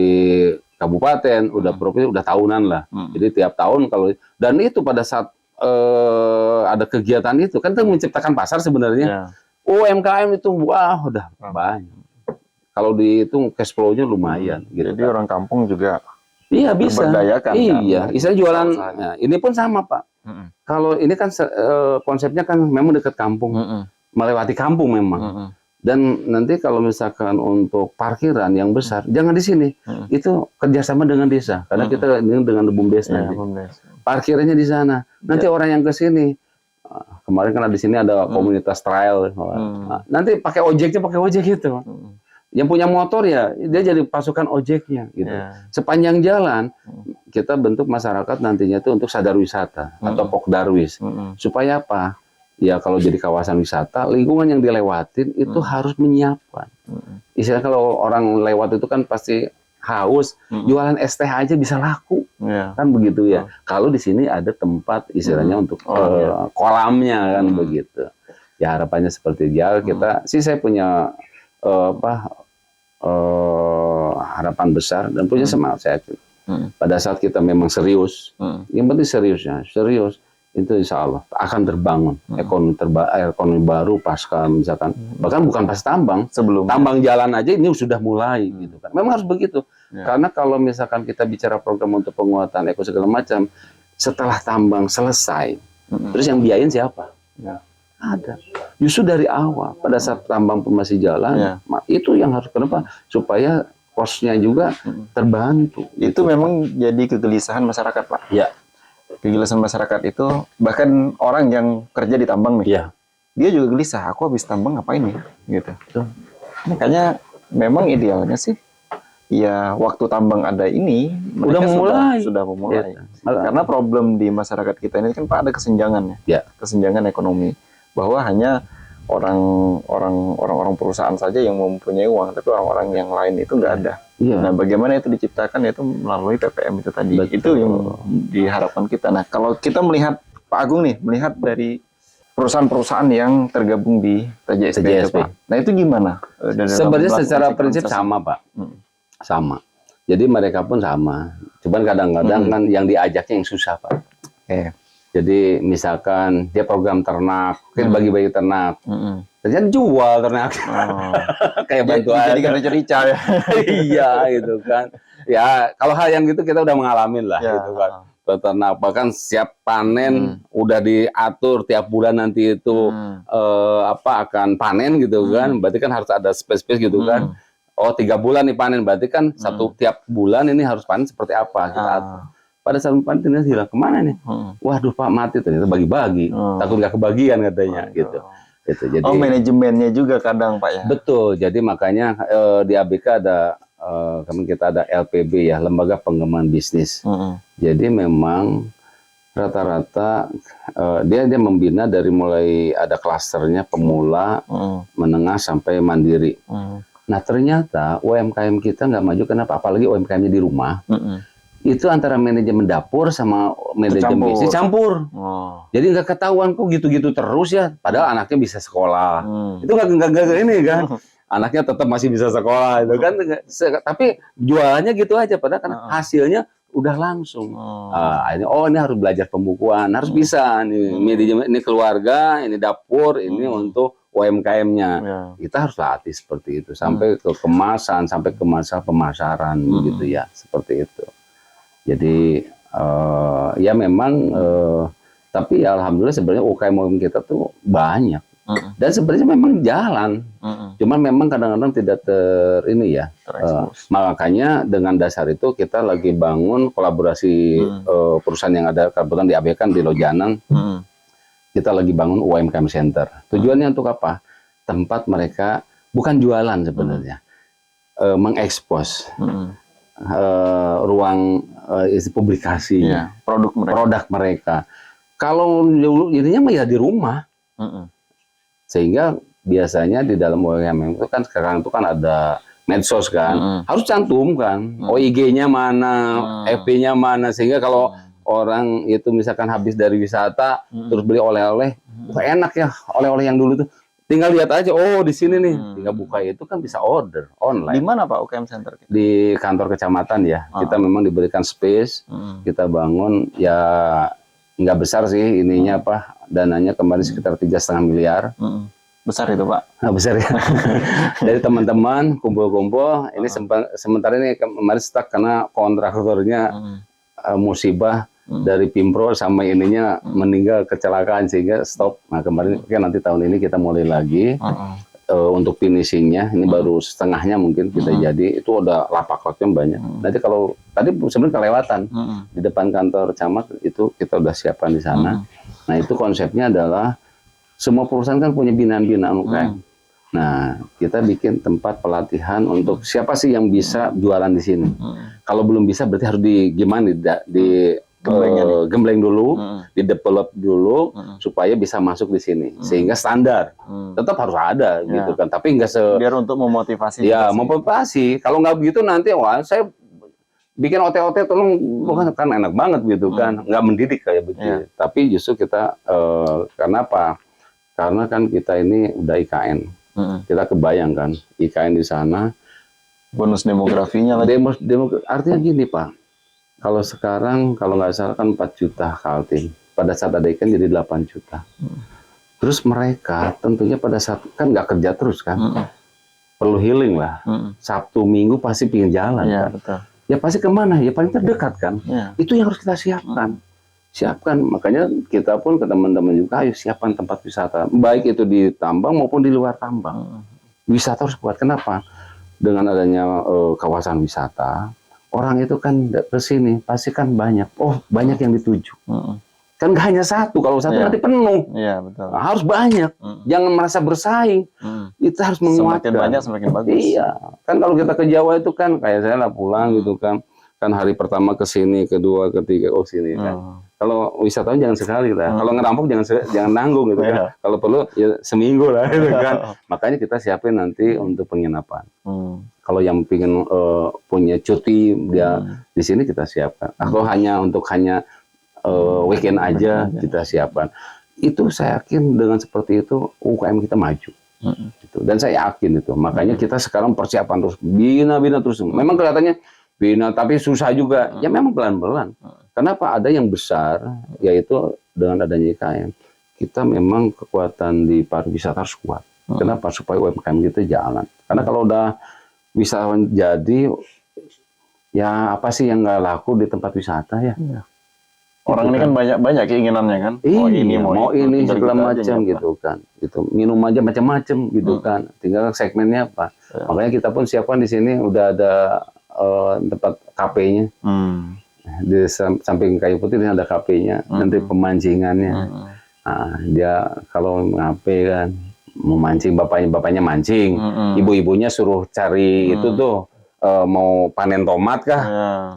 kabupaten, udah provinsi, udah tahunan lah. Jadi tiap tahun kalau dan itu pada saat ada kegiatan itu kan itu menciptakan pasar sebenarnya. UMKM itu wah udah banyak. Kalau dihitung cash flow-nya lumayan. Gitu. Jadi orang kampung juga bisa. Berdayakan. Iya, istilah jualan. Nah, ini pun sama Pak. Kalau ini kan konsepnya kan memang dekat kampung, melewati kampung memang. Dan nanti kalau misalkan untuk parkiran yang besar, jangan di sini. Itu kerjasama dengan desa, karena kita dengan BUMDes nanti. Parkirannya di sana. Nanti orang yang ke sini, kemarin kan di sini ada komunitas trail. Nanti pakai ojek gitu. Yang punya motor ya, dia jadi pasukan ojeknya gitu. Sepanjang jalan kita bentuk masyarakat nantinya itu untuk sadar wisata atau pokdarwis. Supaya apa? Ya kalau jadi kawasan wisata, lingkungan yang dilewatin itu harus menyiapkan. Istilah kalau orang lewat itu kan pasti haus, jualan es teh aja bisa laku, kan begitu ya. Kalau di sini ada tempat istilahnya untuk kolamnya kan begitu. Ya harapannya seperti dia. Kita sih saya punya harapan besar dan punya semangat saya. Pada saat kita memang serius, yang penting seriusnya, serius. Itu insya Allah akan terbangun ekonomi baru pasca misalkan bahkan bukan pas tambang sebelum tambang jalan aja ini sudah mulai gitu kan memang harus begitu karena kalau misalkan kita bicara program untuk penguatan ekosistem segala macam setelah tambang selesai terus yang biayain siapa ada justru dari awal pada saat tambang masih jalan itu yang harus kenapa supaya kosnya juga terbantu itu memang jadi kegelisahan masyarakat Pak kegelisahan masyarakat itu bahkan orang yang kerja di tambang nih, dia juga gelisah. Aku habis tambang ngapain nih, gitu. Makanya memang idealnya sih, ya waktu tambang ada ini, sudah memulai. Karena problem di masyarakat kita ini kan Pak ada kesenjangan ya, kesenjangan ekonomi, bahwa hanya orang perusahaan saja yang mempunyai uang, tapi orang-orang yang lain itu nggak ada. Iya. Nah, bagaimana itu diciptakan yaitu melalui PPM itu tadi. Betul. Itu yang diharapkan kita. Nah, kalau kita melihat Pak Agung nih, melihat dari perusahaan-perusahaan yang tergabung di TJSP, itu, Pak. Nah, itu gimana? Sebenarnya secara prinsip sama, Pak. Sama. Jadi mereka pun sama. Cuman kadang-kadang kan yang diajaknya yang susah, Pak. Jadi misalkan dia program ternak, kita bagi-bagi ternak. Ternyata jual ternak. Kayak bantuan. Jadi kan rica ya. Iya gitu kan. Ya kalau hal yang gitu kita udah mengalami lah gitu kan. Peternak bahkan siap panen udah diatur tiap bulan nanti itu akan panen gitu kan. Berarti kan harus ada space gitu kan. Oh 3 bulan nih panen, berarti kan tiap bulan ini harus panen seperti apa kita atur. Pada saat panen ternyata hilang, kemana nih? Waduh Pak, mati ternyata bagi-bagi. Takut nggak kebagian katanya gitu. Jadi, manajemennya juga kadang Pak ya. Betul. Jadi makanya di ABK ada kita ada LPB ya, Lembaga Pengembangan Bisnis. Jadi memang rata-rata dia membina dari mulai ada klasternya pemula, menengah sampai mandiri. Nah ternyata UMKM kita nggak maju kenapa? Apalagi UMKM-nya di rumah. Itu antara manajemen dapur sama manajemen bisnis campur. Jadi nggak ketahuan kok gitu-gitu terus ya. Padahal anaknya bisa sekolah. Itu nggak ini kan. Anaknya tetap masih bisa sekolah itu kan. Tapi jualannya gitu aja. Padahal kan hasilnya udah langsung. Ini harus belajar pembukuan. Harus bisa nih manajemen ini keluarga, ini dapur, ini untuk UMKM-nya. Kita harus latih seperti itu sampai ke kemasan, sampai ke masa pemasaran gitu ya, seperti itu. Jadi ya memang tapi ya alhamdulillah sebenarnya UKM kita tuh banyak dan sebenarnya memang jalan, cuman memang kadang-kadang tidak makanya dengan dasar itu kita lagi bangun kolaborasi perusahaan yang ada kebetulan di ABK kan di Lojanan, kita lagi bangun UMKM Center. Tujuannya untuk apa? Tempat mereka bukan jualan sebenarnya, mengekspos. Ruang isi publikasinya, produk mereka. Kalau dulu ininya mah ya di rumah, sehingga biasanya di dalam UMKM itu kan sekarang itu kan ada medsos kan, harus cantum kan, IG-nya mana, FB-nya mana, sehingga kalau orang itu misalkan habis dari wisata terus beli oleh-oleh, enak ya oleh-oleh yang dulu tuh. Tinggal lihat aja, oh di sini nih, tinggal buka itu kan bisa order online. Di mana Pak UKM Center? Di kantor kecamatan ya. Kita memang diberikan space, kita bangun ya nggak besar sih ininya dananya kemarin sekitar 3,5 miliar. Besar itu Pak? Nah, besar ya. Dari teman-teman kumpul-kumpul. Ini sementara ini kemarin stuck karena kontraktornya musibah. Dari Pimpro sama ininya meninggal kecelakaan sehingga stop. Nah kemarin nanti tahun ini kita mulai lagi untuk finishingnya. Ini baru setengahnya mungkin kita jadi. Itu udah lapak-lapaknya banyak. Nanti kalau tadi sebenarnya kelewatan di depan kantor camat itu kita udah siapkan di sana. Nah itu konsepnya adalah semua perusahaan kan punya binaan-binaan UKM. Nah kita bikin tempat pelatihan untuk siapa sih yang bisa jualan di sini. Kalau belum bisa berarti harus gembleng dulu, di-develop dulu supaya bisa masuk di sini. Sehingga standar tetap harus ada gitu kan. Tapi enggak biar untuk memotivasi. Ya, memotivasi. Kalau nggak begitu nanti saya bikin OT-OT tolong kan enak banget gitu kan. Nggak mendidik kayak begitu. Tapi justru kita karena apa? Karena kan kita ini udah IKN. Kita kebayang kan IKN di sana bonus demografinya lagi. Artinya gini Pak. Kalau sekarang, kalau nggak salah kan 4 juta Kaltim. Pada saat ada ikan jadi 8 juta. Terus mereka tentunya pada saat, kan nggak kerja terus kan. Perlu healing lah. Sabtu, Minggu pasti pingin jalan kan. Betul. Ya pasti kemana? Ya paling terdekat kan. Itu yang harus kita siapkan. Makanya kita pun ke teman-teman juga, ayo siapkan tempat wisata. Baik itu di tambang maupun di luar tambang. Wisata harus kuat. Kenapa? Dengan adanya kawasan wisata, orang itu kan ke sini pasti kan banyak. Oh, banyak yang dituju. Kan nggak hanya satu. Kalau satu nanti penuh. Iya, betul. Harus banyak. Jangan merasa bersaing. Itu harus menguatkan. Semakin banyak semakin bagus. Iya. Kan kalau kita ke Jawa itu kan kayak saya lah pulang gitu kan. Kan hari pertama ke sini, kedua, ketiga sini kan. Kalau wisatawan jangan sekali lah. Kalau ngerampok jangan nanggung gitu kan. Kalau perlu ya seminggu lah gitu kan. Makanya kita siapin nanti untuk penginapan. Kalau yang pengen punya cuti dia di sini kita siapkan. Atau hanya weekend aja kita siapkan. Itu saya yakin dengan seperti itu UKM kita maju. Gitu. Dan saya yakin itu. Makanya kita sekarang persiapan terus bina terus. Memang kelihatannya bina tapi susah juga. Ya memang pelan-pelan. Kenapa? Ada yang besar, yaitu dengan adanya IKN. Kita memang kekuatan di pariwisata harus kuat. Kenapa? Supaya UMKM kita jalan. Karena kalau udah wisatawan jadi, ya apa sih yang nggak laku di tempat wisata ya? Orang ini kan banyak keinginannya kan. Mau ini segala macam gitu kan. Gitu. Minum aja macam-macam gitu kan. Tinggal segmennya apa. Makanya kita pun siapkan di sini udah ada tempat kafe-nya. Di samping Kayu Putih ada kafe-nya, nanti pemancingannya. Nah, dia kalau ngape kan memancing, bapaknya mancing, ibu-ibunya suruh cari itu tuh mau panen tomat kah,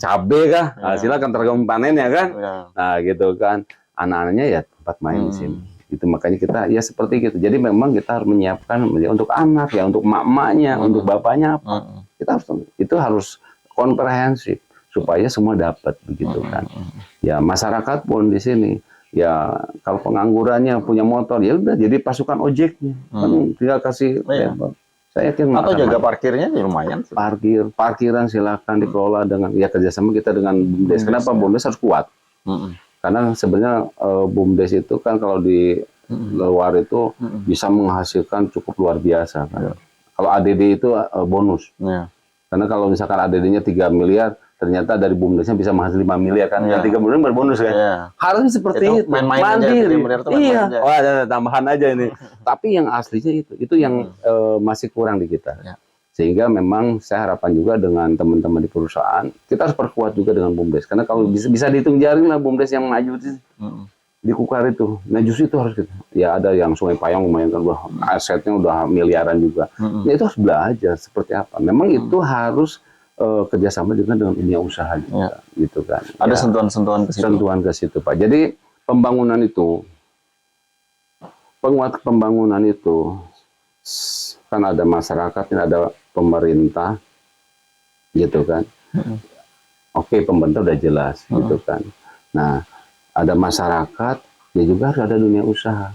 cabe kah, silakan tergantung panennya kan. Nah gitu kan, anak-anaknya ya tempat main di sini. Itu makanya kita ya seperti gitu. Jadi memang kita harus menyiapkan untuk anak ya, untuk emak-emaknya, untuk bapaknya apa. Kita harus komprehensif. Supaya semua dapat begitu kan. Ya masyarakat pun di sini ya kalau penganggurannya punya motor ya udah jadi pasukan ojeknya. Kan tinggal kasih saya yakin atau jaga parkirnya ya lumayan. Parkiran silakan dikelola dengan ya kerjasama kita dengan BUMDes. Kenapa BUMDes harus kuat? Karena sebenarnya BUMDes itu kan kalau di luar itu bisa menghasilkan cukup luar biasa kan. Kalau ADD itu bonus. Karena kalau misalkan ADD-nya 3 miliar ternyata dari BUMDesnya bisa menghasilkan 5 miliar kan, yang 3 miliar berbonus kan. Harusnya seperti itu, mandiri. Iya, ada tambahan aja ini. Tapi yang aslinya itu yang masih kurang di kita. Sehingga memang saya harapan juga dengan teman-teman di perusahaan, kita harus perkuat juga dengan BUMDes. Karena kalau bisa dihitung jari lah BUMDes yang maju di Kukar itu. Nah justru itu harus kita. Ya ada yang Sungai Payang lumayan kan, asetnya udah miliaran juga. Ya itu harus belajar seperti apa. Memang itu harus kerjasama juga dengan dunia usaha juga, gitu kan. Ada sentuhan-sentuhan ke situ. Sentuhan ke situ, Pak. Jadi pembangunan itu, penguat pembangunan itu, kan ada masyarakat, ada pemerintah, gitu kan. Oke, pemerintah udah jelas, gitu kan. Nah, ada masyarakat, ya juga harus ada dunia usaha.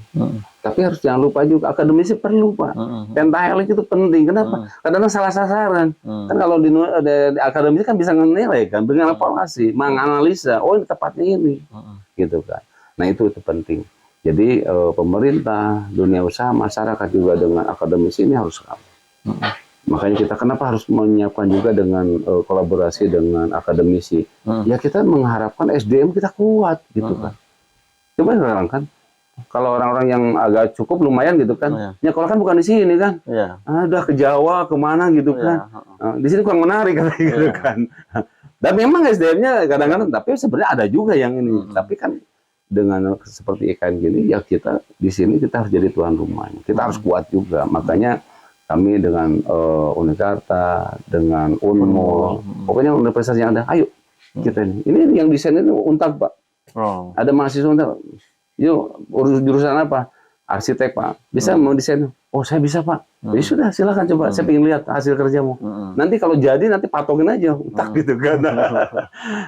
Tapi harus jangan lupa juga akademisi perlu Pak. Pentahelik itu penting. Kenapa? Kadang-kadang salah sasaran. Kan kalau di akademisi kan bisa menilai kan, dengan evaluasi, menganalisa. Oh ini tepatnya ini, gitu kan. Nah itu penting. Jadi pemerintah, dunia usaha, masyarakat juga dengan akademisi ini harus sama. Makanya kita kenapa harus menyiapkan juga dengan kolaborasi dengan akademisi. Ya kita mengharapkan SDM kita kuat, gitu kan. Coba sekarang kan. Kalau orang-orang yang agak cukup lumayan gitu kan, nyekolah kan bukan di sini kan, udah ke Jawa kemana gitu kan, di sini kurang menarik gitu kan. Dan memang SDM-nya kadang-kadang, tapi sebenarnya ada juga yang ini, tapi kan dengan seperti ikan gini, ya kita di sini kita harus jadi tuan rumah, kita harus kuat juga. Makanya kami dengan Unikarta, dengan Unmul, pokoknya universitas yang ada, ayo kita ini yang desain itu Untak Pak, ada mahasiswa Untak. Yuk, urus jurusan apa? Arsitek Pak. Bisa mau desain? Oh saya bisa Pak. Ya sudah silakan coba. Saya ingin lihat hasil kerjamu. Nanti kalau jadi nanti patokin aja. Tak gitu kan.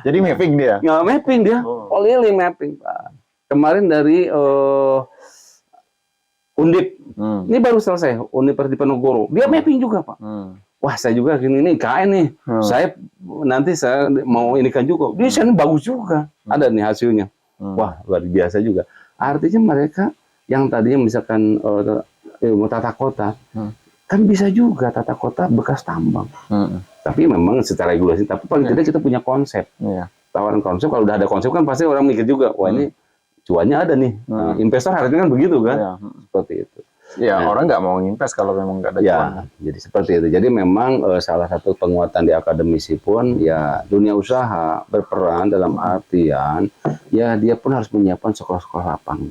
Jadi mapping dia? Nggak mapping dia. Keliling mapping Pak. Kemarin dari Undip. Ini baru selesai. Universitas Diponegoro. Dia mapping juga Pak. Wah saya juga gini ini KN nih. Saya nanti saya mau inikan juga. Desain bagus juga. Ada nih hasilnya. Wah luar biasa juga. Artinya mereka yang tadinya misalkan tata kota, kan bisa juga tata kota bekas tambang. Tapi memang secara regulasi, tapi paling tidak kita punya konsep. Tawaran konsep, kalau udah ada konsep kan pasti orang mikir juga, wah ini cuannya ada nih. Investor harusnya kan begitu kan, seperti itu. Ya orang nggak mau invest kalau memang nggak ada cuan. Jadi seperti itu. Jadi memang salah satu penguatan di akademisi pun ya dunia usaha berperan dalam artian ya dia pun harus menyiapkan sekolah-sekolah lapang.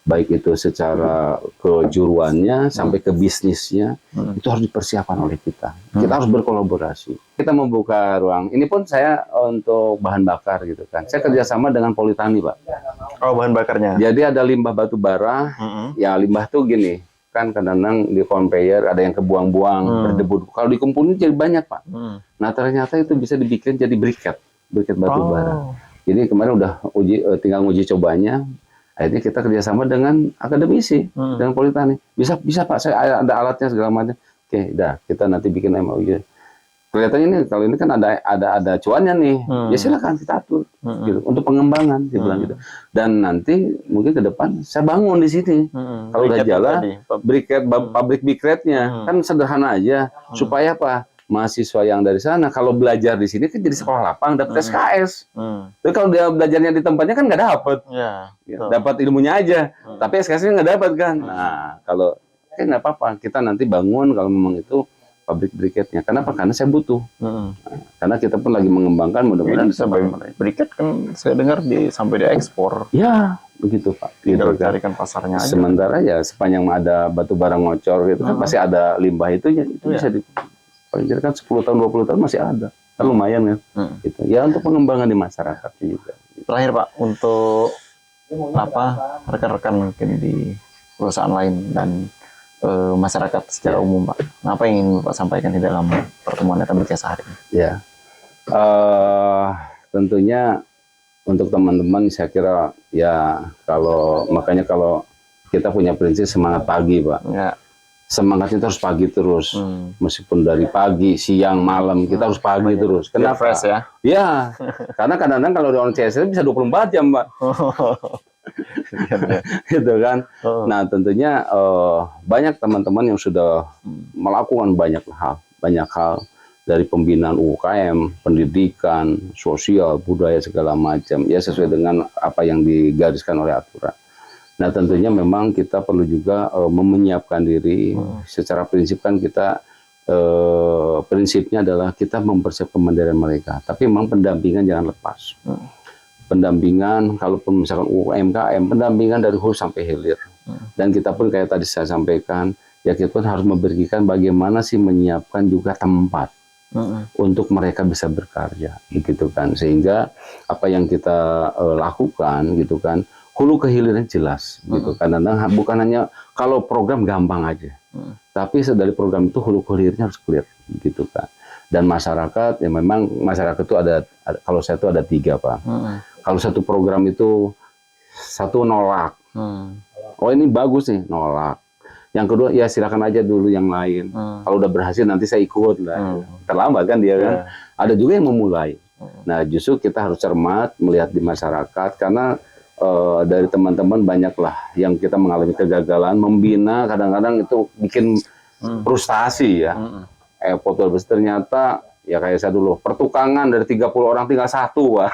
baik itu secara kejuruannya sampai ke bisnisnya, itu harus dipersiapkan oleh kita. Kita harus berkolaborasi. Kita membuka ruang. Ini pun saya untuk bahan bakar gitu kan. Saya kerjasama dengan Politani, Pak. Oh, bahan bakarnya. Jadi ada limbah batu bara. Ya limbah tuh gini, kan kadang-kadang di conveyor ada yang kebuang-buang, berdebu. Kalau dikumpulin jadi banyak, Pak. Nah ternyata itu bisa dibikin jadi briket batu bara. Jadi kemarin udah tinggal uji cobanya. Akhirnya kita kerjasama dengan akademisi, dengan Politani. Bisa Pak, saya ada alatnya segala macam. Oke, dah kita nanti bikin MOU. Kelihatannya ini kalau ini kan ada cuannya nih, ya silakan kita atur, gitu. Untuk pengembangan, dia bilang gitu. Dan nanti mungkin ke depan saya bangun di sini. Kalau udah jalan, pabrik briquette-nya kan sederhana aja, supaya apa? Mahasiswa yang dari sana kalau belajar di sini kan jadi sekolah lapang, dapat SKS. Tapi kalau dia belajarnya di tempatnya kan nggak dapat, dapat ilmunya aja, tapi SKS-nya nggak dapat kan. Nah kalau nggak apa-apa, kita nanti bangun kalau memang itu pabrik briquette-nya. Kenapa? Karena saya butuh. Karena kita pun lagi mengembangkan, mudah-mudahan bisa briquette kan saya dengar sampai diekspor. Ya begitu Pak. Tinggal carikan pasarnya aja. Sementara ya sepanjang ada batu bara ngocor gitu kan pasti ada limbah itu bisa di paling kan 10 tahun 20 tahun masih ada, kan lumayan kan, gitu. Ya untuk pengembangan di masyarakat juga. Terakhir Pak, untuk rekan-rekan mungkin di perusahaan lain dan masyarakat secara umum Pak, apa yang ingin Bapak sampaikan di dalam pertemuan Tablik Akasa hari ini? Ya, tentunya untuk teman-teman saya kira ya makanya kalau kita punya prinsip semangat pagi Pak. Ya. Semangatnya itu harus pagi terus, meskipun dari pagi, siang, malam kita harus pagi terus. Kenapa? Fresh ya? Ya, karena kadang-kadang kalau di orang CSR bisa 24 jam, Pak. Gitu kan. Nah, tentunya banyak teman-teman yang sudah melakukan banyak hal dari pembinaan UKM, pendidikan, sosial, budaya segala macam, ya sesuai dengan apa yang digariskan oleh aturan. Nah tentunya memang kita perlu juga menyiapkan diri. Secara prinsip kan kita prinsipnya adalah kita mempersiapkan kemandirian mereka. Tapi memang pendampingan jangan lepas. Pendampingan kalaupun misalkan UMKM, pendampingan dari hulu sampai hilir. Dan kita pun kayak tadi saya sampaikan, ya kita pun harus memberikan bagaimana sih menyiapkan juga tempat untuk mereka bisa berkarya, begitu kan. Sehingga apa yang kita lakukan gitu kan, hulu ke hilirnya jelas gitu. Kadang-kadang bukan hanya kalau program gampang aja, tapi dari program itu hulu ke hilirnya harus clear gitu kan. Dan masyarakat ya memang masyarakat itu ada kalau saya itu ada 3 Pak. Kalau satu program itu satu nolak, oh ini bagus nih, nolak. Yang kedua ya silakan aja dulu yang lain. Kalau udah berhasil nanti saya ikut lah. Terlambat kan dia kan. Ada juga yang memulai. Nah justru kita harus cermat melihat di masyarakat karena dari teman-teman banyaklah yang kita mengalami kegagalan membina, kadang-kadang itu bikin frustasi ya. Foto ternyata ya kayak saya dulu pertukangan dari 30 orang tinggal 1 Pak.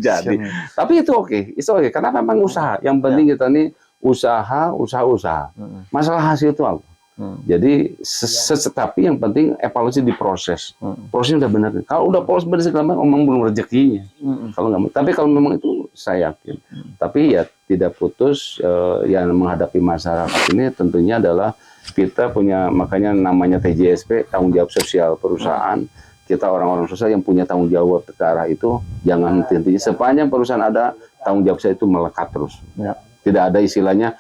Jadi tapi itu oke. Karena memang usaha. Yang penting kita nih usaha. Masalah hasil itu apa? Jadi tapi yang penting evaluasi di proses. Prosesnya udah benar. Kalau udah proses benar segala macam, memang belum rezekinya. Kalau nggak, tapi kalau memang itu saya yakin. Tapi ya tidak putus yang menghadapi masyarakat ini tentunya adalah kita punya, makanya namanya TJSP, tanggung jawab sosial perusahaan. Kita orang-orang sosial yang punya tanggung jawab ke arah itu, jangan henti-hentinya. Sepanjang perusahaan ada, tanggung jawab saya itu melekat terus. Tidak ada istilahnya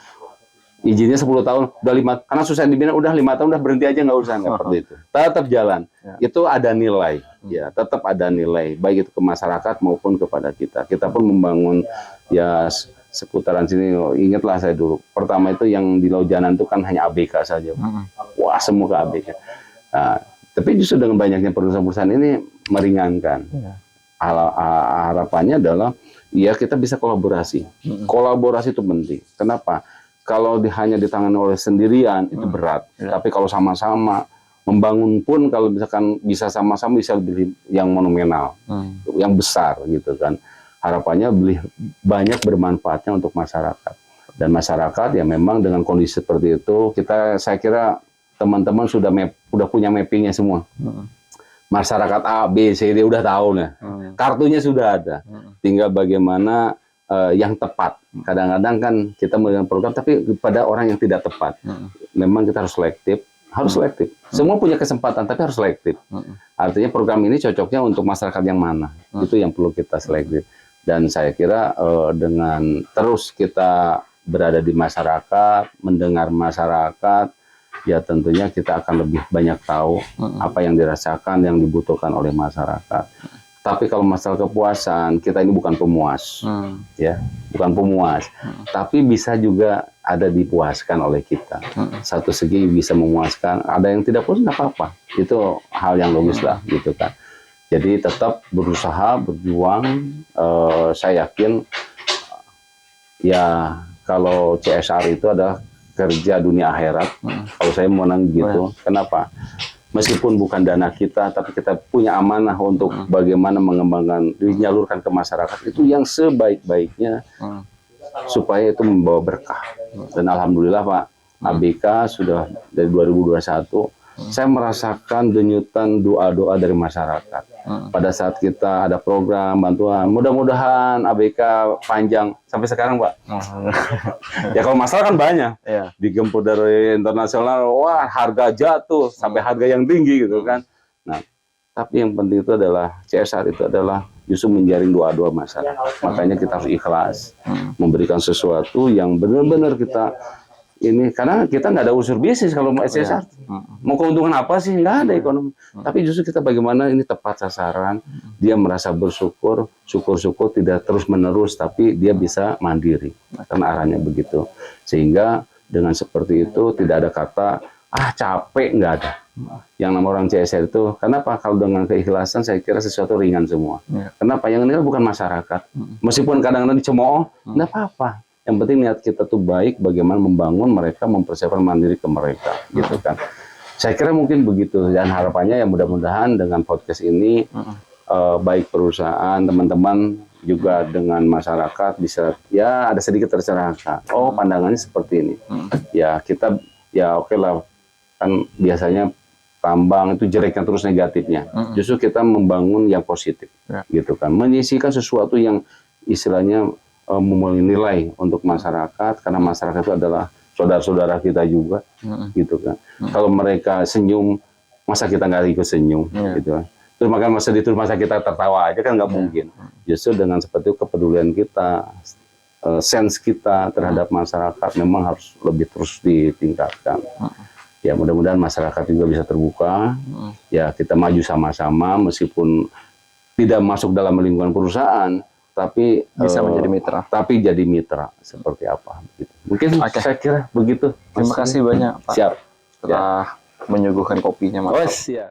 izinnya 10 tahun, udah 5, karena susah dibina, udah 5 tahun, udah berhenti aja, nggak usah, nggak seperti itu. Tetap jalan, itu ada nilai, ya tetap ada nilai, baik itu ke masyarakat maupun kepada kita. Kita pun membangun ya seputaran sini. Ingatlah saya dulu, pertama itu yang di Laujanan itu kan hanya ABK saja, wah semua ke ABK. Nah, tapi justru dengan banyaknya perusahaan-perusahaan ini meringankan. Harapannya adalah ya kita bisa kolaborasi. Kolaborasi itu penting. Kenapa? Kalau hanya ditangani oleh sendirian itu berat. Tapi kalau sama-sama membangun pun kalau misalkan bisa sama-sama bisa lebih yang monumental, yang besar gitu kan. Harapannya banyak bermanfaatnya untuk masyarakat. Dan masyarakat ya memang dengan kondisi seperti itu saya kira teman-teman sudah punya mappingnya semua. Masyarakat A, B, C, D udah tahu nih. Kartunya sudah ada. Tinggal bagaimana yang tepat. Kadang-kadang kan kita memberikan program tapi pada orang yang tidak tepat. Memang kita harus selektif. Semua punya kesempatan tapi harus selektif. Artinya program ini cocoknya untuk masyarakat yang mana. Itu yang perlu kita selektif. Dan saya kira dengan terus kita berada di masyarakat, mendengar masyarakat, ya tentunya kita akan lebih banyak tahu apa yang dirasakan, yang dibutuhkan oleh masyarakat. Tapi kalau masalah kepuasan, kita ini bukan pemuas, ya, bukan pemuas. Tapi bisa juga ada dipuaskan oleh kita. Satu segi bisa memuaskan, ada yang tidak puas nggak apa-apa. Itu hal yang logis lah, gitu kan. Jadi tetap berusaha, berjuang. Saya yakin, ya kalau CSR itu adalah kerja dunia akhirat. Kalau saya mau nang gitu, kenapa? Meskipun bukan dana kita, tapi kita punya amanah untuk bagaimana mengembangkan, dinyalurkan ke masyarakat itu yang sebaik-baiknya supaya itu membawa berkah. Dan alhamdulillah Pak, ABK sudah dari 2021, saya merasakan denyutan doa-doa dari masyarakat. Pada saat kita ada program bantuan, mudah-mudahan ABK panjang sampai sekarang Pak. Ya kalau masalah kan banyak, digempur dari internasional, wah harga jatuh sampai harga yang tinggi gitu kan. Nah, tapi yang penting itu adalah CSR itu adalah justru menjaring doa-doa masyarakat. Makanya kita harus ikhlas memberikan sesuatu yang benar-benar kita ini, karena kita nggak ada unsur bisnis kalau mau CSR. Mau keuntungan apa sih? Nggak ada ekonomi. Tapi justru kita bagaimana ini tepat sasaran, dia merasa bersyukur, syukur-syukur tidak terus-menerus, tapi dia bisa mandiri. Karena arahnya begitu. Sehingga dengan seperti itu tidak ada kata, capek, nggak ada. Yang nama orang CSR itu, kenapa? Kalau dengan keikhlasan saya kira sesuatu ringan semua. Kenapa? Yang ini bukan masyarakat. Meskipun kadang-kadang dicemooh, nggak apa-apa. Yang penting niat kita tuh baik, bagaimana membangun mereka, mempersiapkan mandiri ke mereka, gitu kan. Saya kira mungkin begitu, dan harapannya ya mudah-mudahan dengan podcast ini, baik perusahaan, teman-teman, juga dengan masyarakat bisa, ya ada sedikit tercerahkan. Oh, pandangannya seperti ini. Ya kita, ya oke lah, kan biasanya tambang itu jeleknya terus negatifnya. Justru kita membangun yang positif, gitu kan. Menyisikan sesuatu yang istilahnya memiliki nilai untuk masyarakat, karena masyarakat itu adalah saudara-saudara kita juga, gitu kan. Kalau mereka senyum, masa kita nggak ikut senyum, gitu kan. Terus masa kita tertawa aja kan nggak mungkin. Justru dengan seperti itu kepedulian kita, sense kita terhadap masyarakat memang harus lebih terus ditingkatkan. Ya mudah-mudahan masyarakat juga bisa terbuka. Ya kita maju sama-sama meskipun tidak masuk dalam lingkungan perusahaan, tapi bisa menjadi mitra. Tapi jadi mitra seperti apa? Gitu. Mungkin saya kira begitu. Terima kasih banyak Pak. Siap. Setelah menyuguhkan kopinya Mas. Oh, siap.